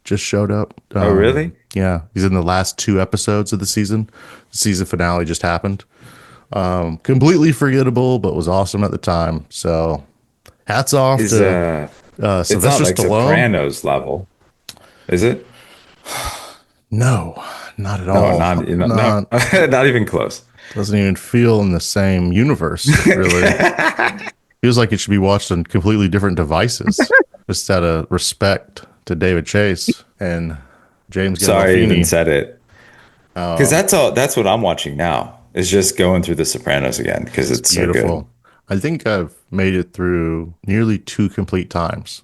just showed up. Oh, really? Yeah. He's in the last 2 episodes of the season. The season finale just happened. Completely forgettable, but was awesome at the time. So hats off to Sylvester it's not like Stallone. Sopranos level, is it? No, not at all. No, not even close. Doesn't even feel in the same universe, really. Feels like it should be watched on completely different devices. Just out of respect to David Chase and James Gandolfini. Sorry, I even said it. Because that's what I'm watching now. Is just going through The Sopranos again because it's so beautiful. Good. I think I've made it through nearly 2 complete times.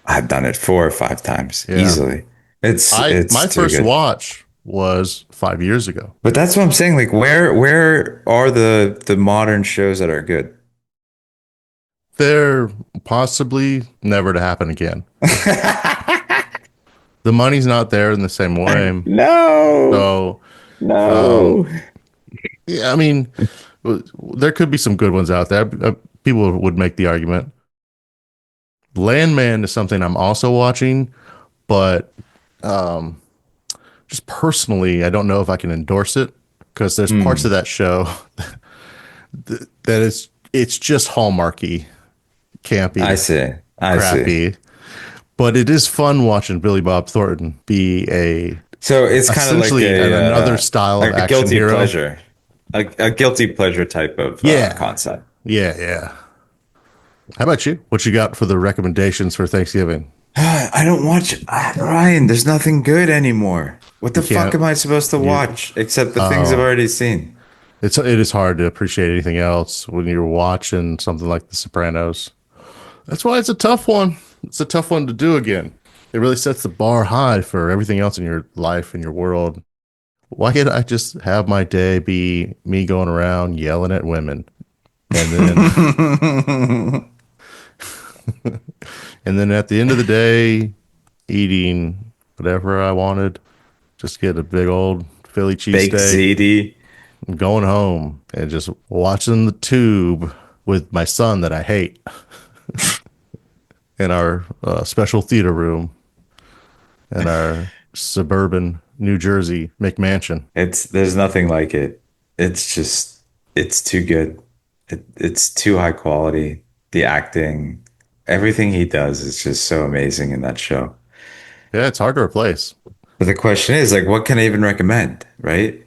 I've done it 4 or 5 times easily. It's my first watch was 5 years ago. But that's what I'm saying. Like, where are the modern shows that are good? They're possibly never to happen again. The money's not there in the same way. No. Yeah, I mean, there could be some good ones out there. People would make the argument. Landman is something I'm also watching, but just personally, I don't know if I can endorse it because there's parts of that show that it's just Hallmarky, campy. I see. Crappy. But it is fun watching Billy Bob Thornton be so it's kind of like another style of action guilty hero. Pleasure. A guilty pleasure type of concept. Yeah. How about you? What you got for the recommendations for Thanksgiving? I don't watch Ryan. There's nothing good anymore. What the fuck am I supposed to watch except the things I've already seen? It is hard to appreciate anything else when you're watching something like The Sopranos. That's why it's a tough one. It's a tough one to do again. It really sets the bar high for everything else in your life and your world. Why can't I just have my day be me going around yelling at women? And then and then at the end of the day, eating whatever I wanted. Just get a big old Philly Baked cheesesteak. ziti. Going home and just watching the tube with my son that I hate in our special theater room in our suburban New Jersey McMansion. There's nothing like it. It's too good. It's too high quality. The acting, everything he does is just so amazing in that show. Yeah, it's hard to replace. But the question is, like, what can I even recommend, right?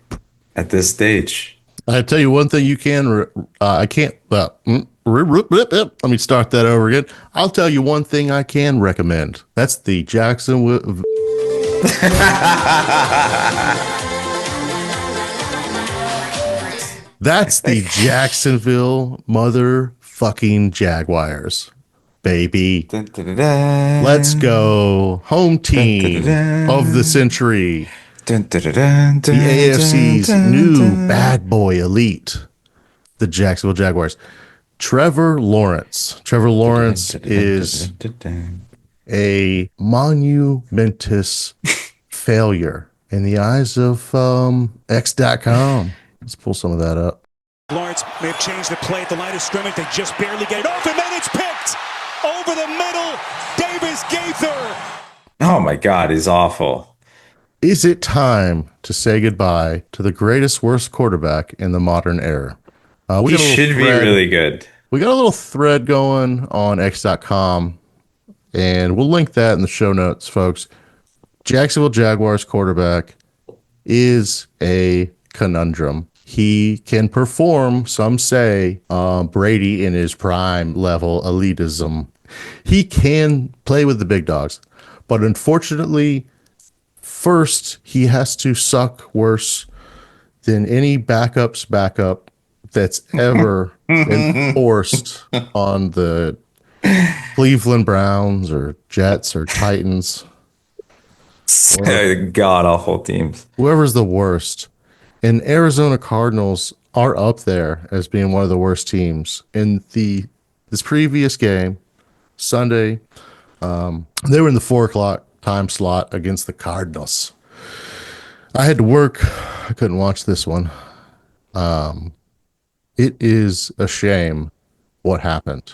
At this stage. I tell you one thing you can, I can't, let me start that over again. I'll tell you one thing I can recommend. That's the Jacksonville. That's the Jacksonville motherfucking Jaguars, baby. Dun, dun, dun, dun. Let's go. Home team of the century. Dun, dun, dun, dun, The dun, AFC's dun, new dun. bad boy elite, the Jacksonville Jaguars. Trevor Lawerence. Trevor Lawerence is a monumentous failure in the eyes of X.com. Let's pull some of that up. Lawrence may have changed the play at the line of scrimmage. They just barely get it off, and then it's picked over the middle. Davis Gaither. Oh my God, he's awful. Is it time to say goodbye to the greatest, worst quarterback in the modern era? He should be really good. We got a little thread going on X.com, and we'll link that in the show notes, folks. Jacksonville Jaguars quarterback is a conundrum. He can perform, some say, Brady in his prime level elitism. He can play with the big dogs, but unfortunately, first, he has to suck worse than any backup's backup that's ever been forced on the Cleveland Browns or Jets or Titans. God awful teams. Whoever's the worst. And Arizona Cardinals are up there as being one of the worst teams. In this previous game, Sunday, they were in the 4:00 time slot against the Cardinals. I had to work. I couldn't watch this one. It is a shame what happened.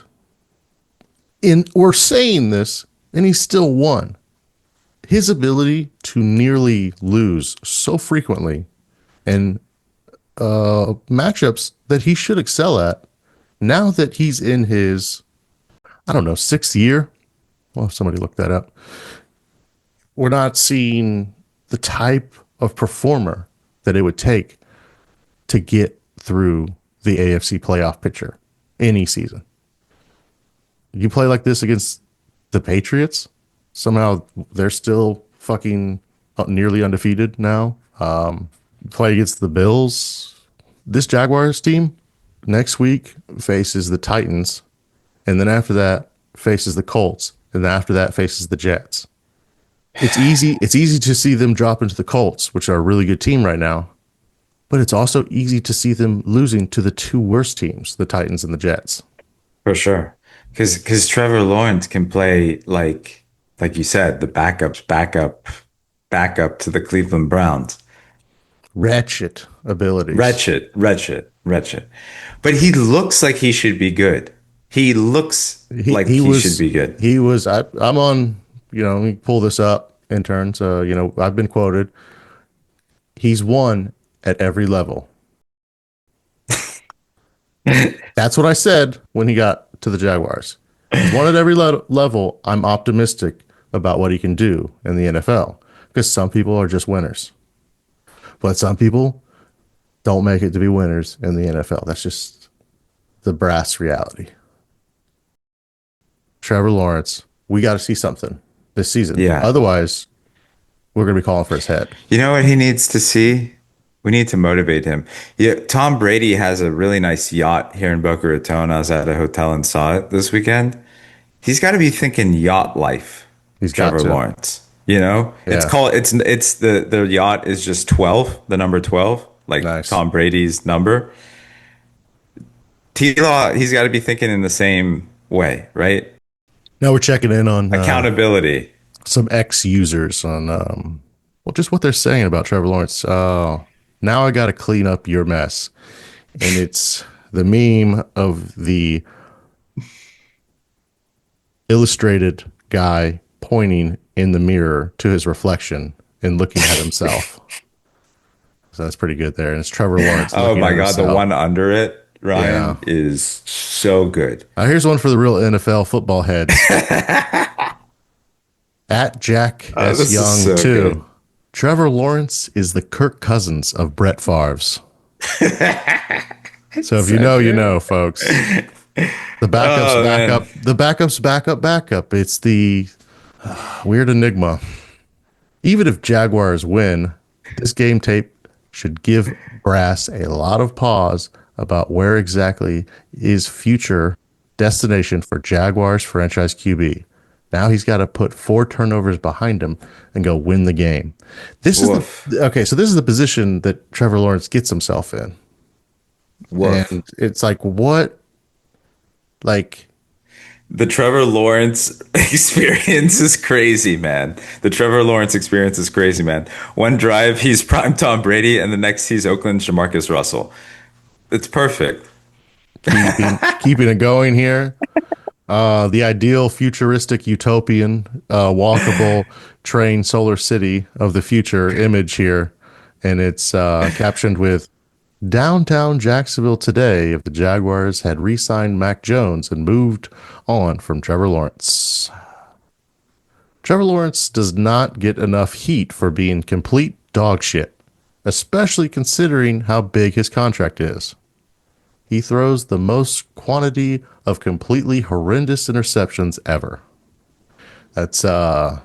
We're saying this, and he still won. His ability to nearly lose so frequently and matchups that he should excel at, now that he's in his, I don't know, 6th year. Well, somebody look that up. We're not seeing the type of performer that it would take to get through the AFC playoff picture any season. You play like this against the Patriots, somehow they're still fucking nearly undefeated now. Play against the Bills. This Jaguars team next week faces the Titans, and then after that faces the Colts, and then after that faces the Jets. It's easy to see them drop into the Colts, which are a really good team right now, but it's also easy to see them losing to the two worst teams, the Titans and the Jets. For sure. Because Trevor Lawrence can play like you said, the backup's backup to the Cleveland Browns. Wretched abilities. Wretched. But he looks like he should be good. He looks like he should be good. He was, I'm on, let me pull this up, interns. I've been quoted. He's won at every level. That's what I said when he got to the Jaguars. He's won at every level. I'm optimistic about what he can do in the NFL because some people are just winners. But some people don't make it to be winners in the NFL. That's just the brass reality. Trevor Lawerence, we got to see something this season. Yeah. Otherwise, we're going to be calling for his head. You know what he needs to see? We need to motivate him. Yeah, Tom Brady has a really nice yacht here in Boca Raton. I was at a hotel and saw it this weekend. He's got to be thinking yacht life. He's Trevor got to. Lawrence. You know, Yeah. it's the yacht is just 12, the number 12, like Nice. Tom Brady's number. T-Law, he's got to be thinking in the same way, right? Now we're checking in on Accountability. some ex-users on well, just what they're saying about Trevor Lawrence. Now I got to clean up your mess, and it's the meme of the illustrated guy pointing in the mirror to his reflection and looking at himself. So that's pretty good there, and it's Trevor Lawrence. Oh looking my at God, himself. the one under it, Ryan, is so good. Here's one for the real NFL football head. At Jack S. this is Young, so too. good. Trevor Lawrence is the Kirk Cousins of Brett Favre's. So if you know, you know, folks. The backup's backup. The backup's backup. It's the weird enigma. Even if Jaguars win, this game tape should give Brass a lot of pause about where exactly is future destination for Jaguars franchise QB. Now he's got to put 4 turnovers behind him and go win the game. This is so this is the position that Trevor Lawrence gets himself in. And it's like, what? Like, the Trevor Lawrence experience is crazy, man. The Trevor Lawrence experience is crazy, man. One drive, he's prime Tom Brady, and the next, he's Oakland Jamarcus Russell. It's perfect. keeping it going here. The ideal futuristic utopian walkable train solar city of the future image here, and it's captioned with downtown Jacksonville today if the Jaguars had re-signed Mac Jones and moved on from Trevor Lawrence. Trevor Lawrence does not get enough heat for being complete dog shit, especially considering how big his contract is. He throws the most quantity of completely horrendous interceptions ever. That's at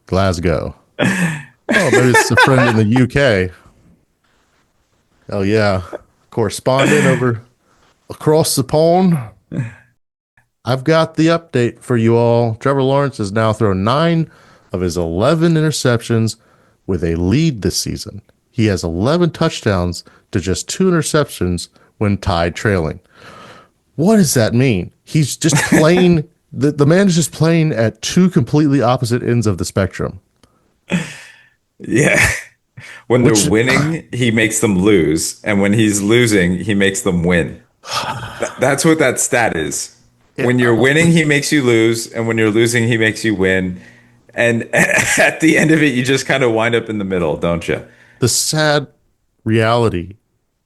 Glasgow. Oh, maybe it's a friend in the UK. Oh yeah, correspondent over across the pond. I've got the update for you all. Trevor Lawrence has now thrown 9 of his 11 interceptions with a lead this season. He has 11 touchdowns to just 2 interceptions when tied trailing. What does that mean? He's just playing, the man is just playing at 2 completely opposite ends of the spectrum. Yeah. When they're winning, he makes them lose. And when he's losing, he makes them win. That's what that stat is. When you're winning, he makes you lose. And when you're losing, he makes you win. And at the end of it, you just kind of wind up in the middle, don't you? The sad reality,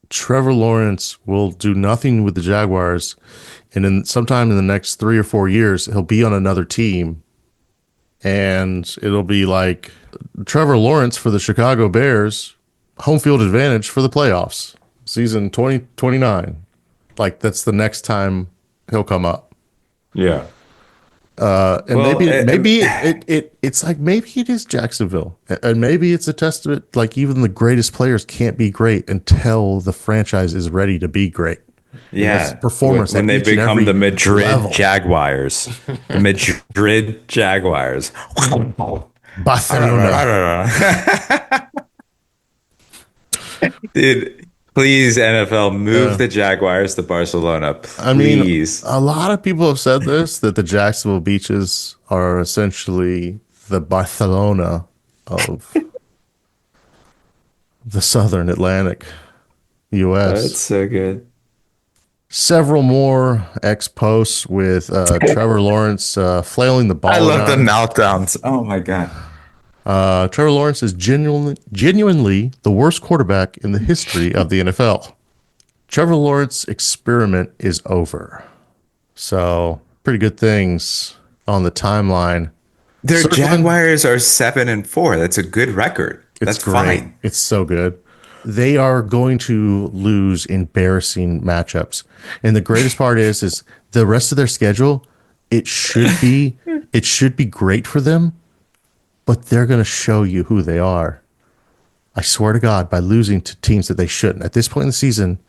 Trevor Lawrence will do nothing with the Jaguars. And then sometime in the next 3 or 4 years, he'll be on another team. And it'll be like Trevor Lawrence for the Chicago Bears, home field advantage for the playoffs, season 2029. Like, that's the next time he'll come up. Yeah. And maybe it's like, maybe it is Jacksonville, and maybe it's a testament, like, even the greatest players can't be great until the franchise is ready to be great. Yeah, performance when they become the Madrid level. Jaguars, the Madrid Jaguars. Barcelona. Dude, please, NFL, move the Jaguars to Barcelona, please. I mean, a lot of people have said this, that the Jacksonville beaches are essentially the Barcelona of the Southern Atlantic U.S. That's so good. Several more X posts with Trevor Lawrence flailing the ball. I love the around. meltdowns. Oh my God. Trevor Lawrence is genuinely the worst quarterback in the history of the NFL. Trevor Lawrence experiment is over. So, pretty good things on the timeline. Their Jaguars are 7-4. That's a good record. That's great. fine. It's so good. They are going to lose embarrassing matchups. And the greatest part is the rest of their schedule It should be great for them, but they're going to show you who they are. I swear to God, by losing to teams that they shouldn't. At this point in the season,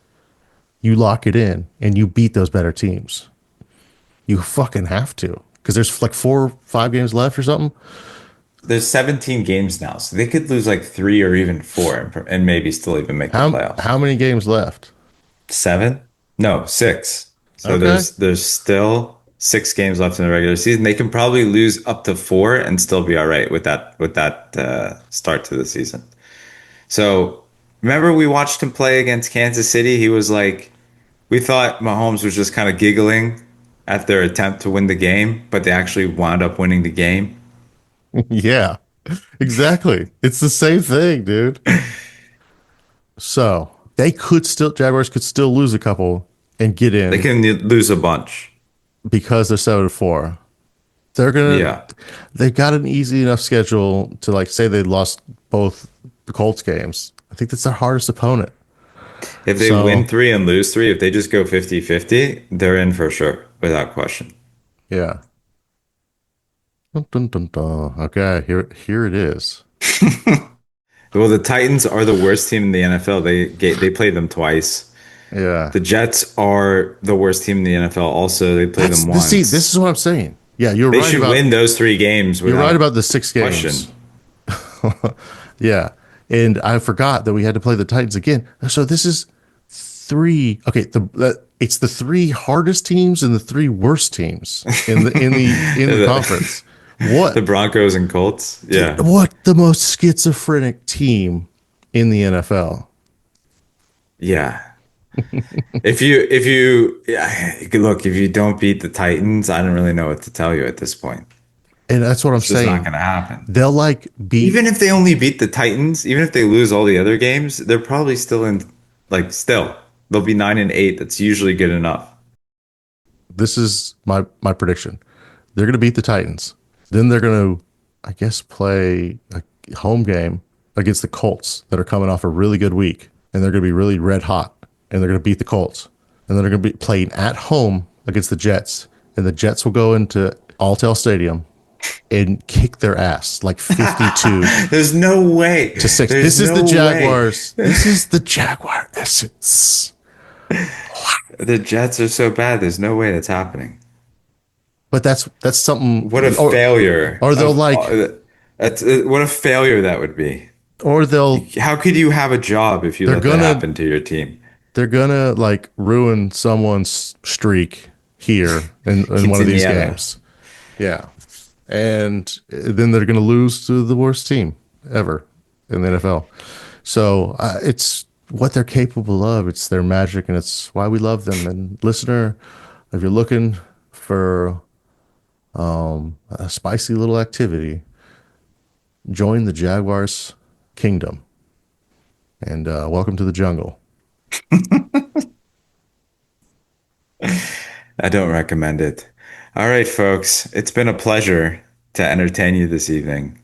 you lock it in and you beat those better teams. You fucking have to, because there's like 4 or 5 games left or something. There's 17 games now, so they could lose like 3 or even 4 and maybe still even make the playoffs. How many games left? 7? No, 6. So Okay. there's still 6 games left in the regular season. They can probably lose up to 4 and still be all right with that start to the season. So remember we watched him play against Kansas City? He was like, we thought Mahomes was just kind of giggling at their attempt to win the game, but they actually wound up winning the game. Yeah, exactly. It's the same thing, dude. So Jaguars could still lose a couple and get in. They can lose a bunch because they're 7-4. They've got an easy enough schedule to, like, say they lost both the Colts games. I think that's their hardest opponent. If they win 3 and lose 3, if they just go 50-50, they're in for sure, without question. Yeah. Dun, dun, dun, dun. Okay, here it is. Well, the Titans are the worst team in the NFL. They played them twice. Yeah. The Jets are the worst team in the NFL. Also, they played them once. See, this is what I'm saying. Yeah, you're right. They should win those 3 games. You're right about the 6 games. Yeah, and I forgot that we had to play the Titans again. So this is 3. Okay, it's the 3 hardest teams and the 3 worst teams in the conference. What the Broncos and Colts? Yeah. What the most schizophrenic team in the NFL? Yeah. If you don't beat the Titans, I don't really know what to tell you at this point. And that's what I'm saying. It's not going to happen. They'll even if they only beat the Titans, even if they lose all the other games, they're probably still in. They'll be 9-8. That's usually good enough. This is my prediction. They're going to beat the Titans. Then they're going to, I guess, play a home game against the Colts that are coming off a really good week, and they're going to be really red hot, and they're going to beat the Colts, and then they're going to be playing at home against the Jets, and the Jets will go into Alltel Stadium and kick their ass like 52. There's no way to 6. This is the Jaguars. This is the Jaguar essence. The Jets are so bad. There's no way that's happening. But that's something. What a failure! Or they'll what a failure that would be. Or they'll. How could you have a job if you let that happen to your team? They're gonna ruin someone's streak here in one of these games. Yeah, and then they're gonna lose to the worst team ever in the NFL. So it's what they're capable of. It's their magic, and it's why we love them. And listener, if you're looking for a spicy little activity, join the Jaguars kingdom, and welcome to the jungle. I don't recommend it. All right, folks, it's been a pleasure to entertain you this evening.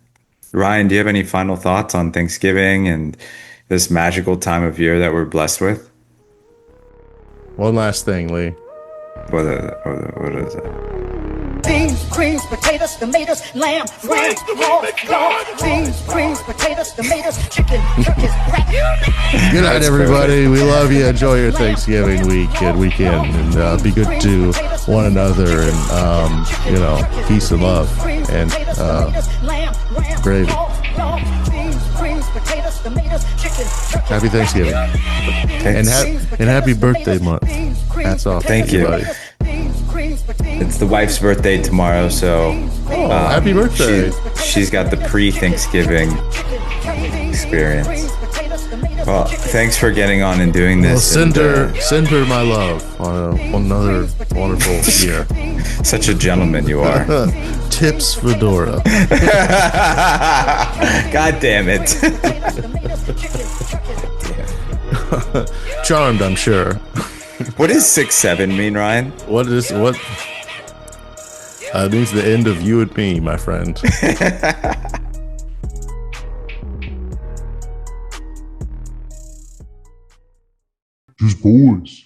Ryan, do you have any final thoughts on Thanksgiving and this magical time of year that we're blessed with? One last thing, Lee. What is it? Beans, greens, potatoes, tomatoes, lamb, ram, raw, beans, greens, potatoes, tomatoes, chicken, turkeys, rat. Good night, everybody. We love you. Enjoy your Thanksgiving week and weekend, and be good to one another, and peace and love, and gravy. Happy Thanksgiving, and happy birthday month. That's all. Thank you. Buddy. It's the wife's birthday tomorrow, so happy birthday. She's got the pre-Thanksgiving experience. Well, thanks for getting on and doing this. Well, send her my love on another wonderful year. Such a gentleman you are. Tips Fedora. God damn it. Charmed, I'm sure. What does 6'7" mean, Ryan? What? It means the end of you and me, my friend. Just boys.